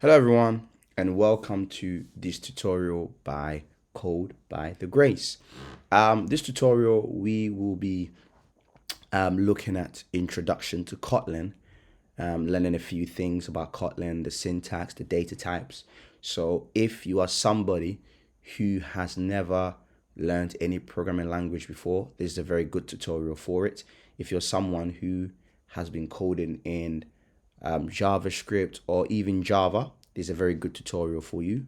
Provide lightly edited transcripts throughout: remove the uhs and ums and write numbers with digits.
Hello everyone and welcome to this tutorial by Code by the Grace. This tutorial we will be looking at introduction to Kotlin, learning a few things about Kotlin, the syntax, the data types. So if you are somebody who has never learned any programming language before, this is a very good tutorial for it. If you're someone who has been coding in JavaScript or even Java, this is a very good tutorial for you.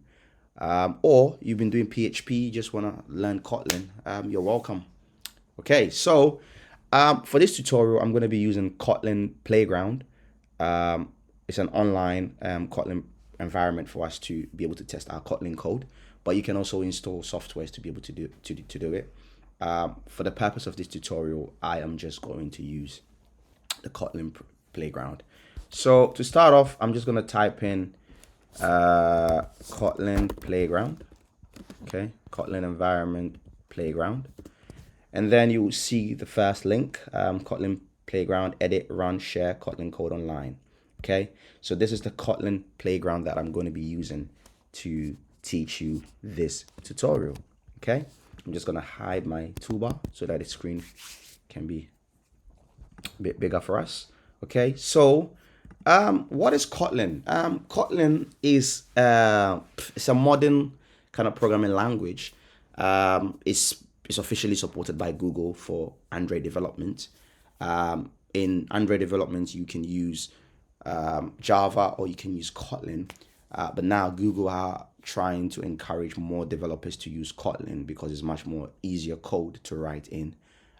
Or you've been doing PHP, just want to learn Kotlin, you're welcome. Okay, so for this tutorial, I'm going to be using Kotlin Playground. It's an online Kotlin environment for us to be able to test our Kotlin code, but you can also install softwares to be able to do it. For the purpose of this tutorial, I am just going to use the Kotlin Playground. So to start off, I'm just going to type in Kotlin Playground. Okay, Kotlin Environment Playground. And then you will see the first link, Kotlin Playground, edit, run, share, Kotlin code online. Okay, so this is the Kotlin Playground that I'm going to be using to teach you this tutorial. Okay, I'm just going to hide my toolbar so that the screen can be a bit bigger for us. Okay, so what is Kotlin? Kotlin is it's a modern kind of programming language. It's officially supported by Google for Android development. In Android development, you can use Java or you can use Kotlin. But now Google are trying to encourage more developers to use Kotlin because it's much more easier code to write in.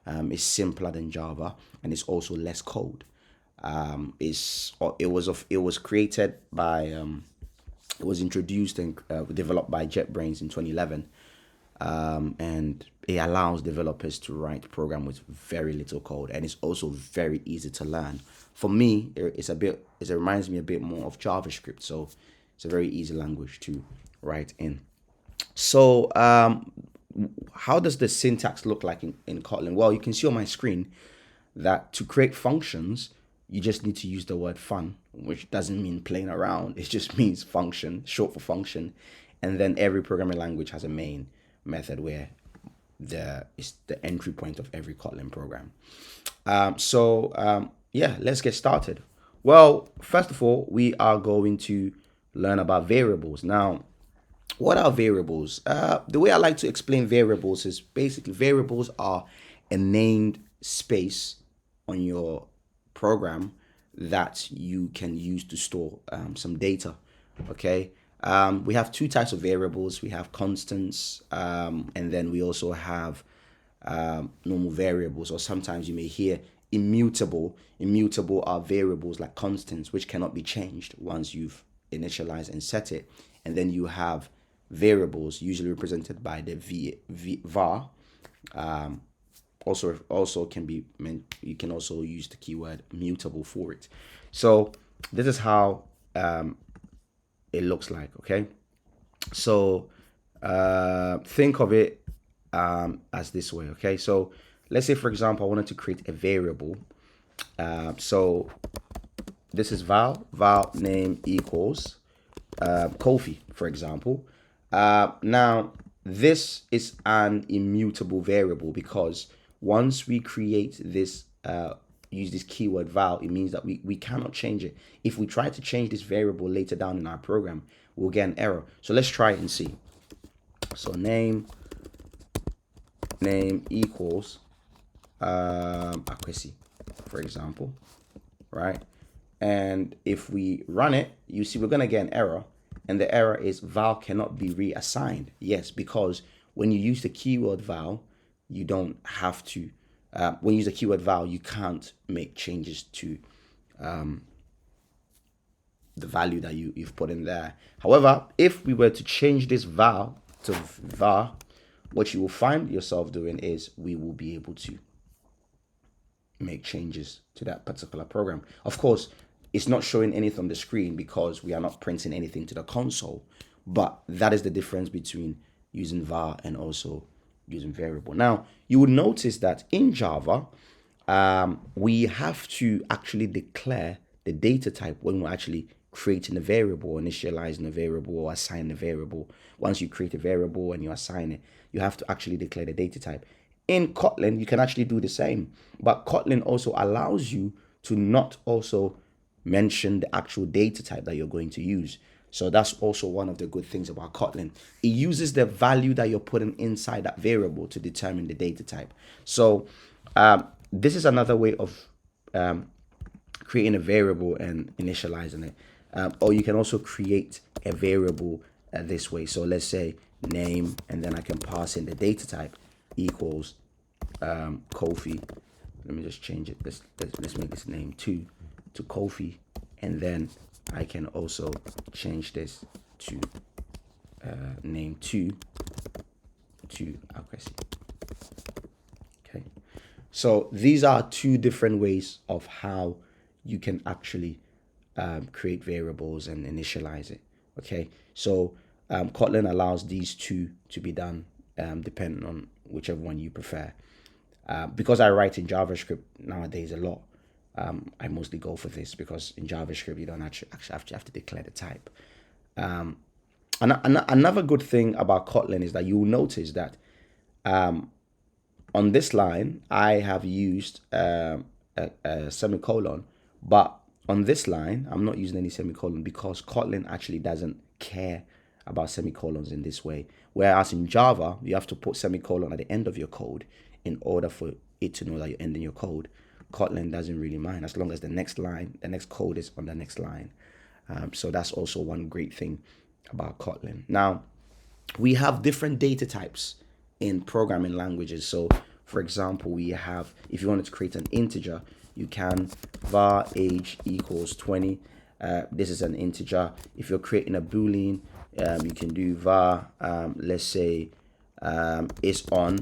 It's simpler than Java and it's also less code. It was created by it was introduced and developed by JetBrains in 2011, and it allows developers to write program with very little code, and it's also very easy to learn. For me, it reminds me a bit more of JavaScript, so it's a very easy language to write in. So how does the syntax look like in Kotlin? Well, you can see on my screen that to create functions, you just need to use the word fun, which doesn't mean playing around. It just means function, short for function. And then every programming language has a main method where it's the entry point of every Kotlin program. Yeah, let's get started. Well, first of all, we are going to learn about variables. Now, what are variables? The way I like to explain variables is basically variables are a named space on your program that you can use to store some data. Okay, we have two types of variables. We have constants, and then we also have normal variables, or sometimes you may hear immutable. Immutable are variables like constants, which cannot be changed once you've initialized and set it. And then you have variables, usually represented by the var. Also can be meant, you can also use the keyword mutable for it. So this is how it looks like. Okay, so think of it as this way. Okay, so let's say, for example, I wanted to create a variable. So this is val name equals Kofi, for example. Now this is an immutable variable because once we create this, use this keyword val, it means that we cannot change it. If we try to change this variable later down in our program, we'll get an error. So let's try it and see. So name equals Akwesi, for example, right? And if we run it, you see we're gonna get an error, and the error is val cannot be reassigned. Yes, because when you use the keyword val, you don't have to, when you use the keyword val, you can't make changes to the value that you've put in there. However, if we were to change this val to var, what you will find yourself doing is we will be able to make changes to that particular program. Of course, it's not showing anything on the screen because we are not printing anything to the console, but that is the difference between using var and also using variable. Now, you would notice that in Java, we have to actually declare the data type when we're actually creating a variable, initializing a variable, or assigning a variable. Once you create a variable and you assign it, you have to actually declare the data type. In Kotlin, you can actually do the same, but Kotlin also allows you to not also mention the actual data type that you're going to use. So that's also one of the good things about Kotlin. It uses the value that you're putting inside that variable to determine the data type. So this is another way of creating a variable and initializing it. Or you can also create a variable this way. So let's say name, and then I can pass in the data type equals Kofi. Let me just change it. Let's make this name 2 to Kofi, and then I can also change this to name 2 to Akwesi. Okay, so these are two different ways of how you can actually create variables and initialize it. Okay, so Kotlin allows these two to be done depending on whichever one you prefer. Because I write in JavaScript nowadays a lot, I mostly go for this, because in JavaScript you don't actually have to declare the type. Another good thing about Kotlin is that you'll notice that on this line I have used a semicolon, but on this line I'm not using any semicolon, because Kotlin actually doesn't care about semicolons in this way. Whereas in Java, you have to put semicolon at the end of your code in order for it to know that you're ending your code. Kotlin doesn't really mind, as long as the next code is on the next line. So that's also one great thing about Kotlin. Now, we have different data types in programming languages. So for example, we have, if you wanted to create an integer, you can var age equals 20. This is an integer. If you're creating a boolean, you can do var let's say is on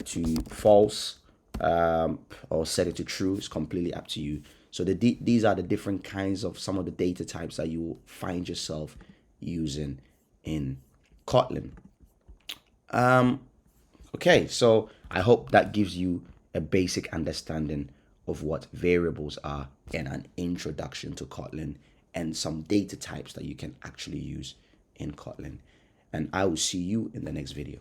to false, or set it to true. It's completely up to you. So these are the different kinds of some of the data types that you will find yourself using in Kotlin. Okay, so I hope that gives you a basic understanding of what variables are and an introduction to Kotlin and some data types that you can actually use in Kotlin. And I will see you in the next video.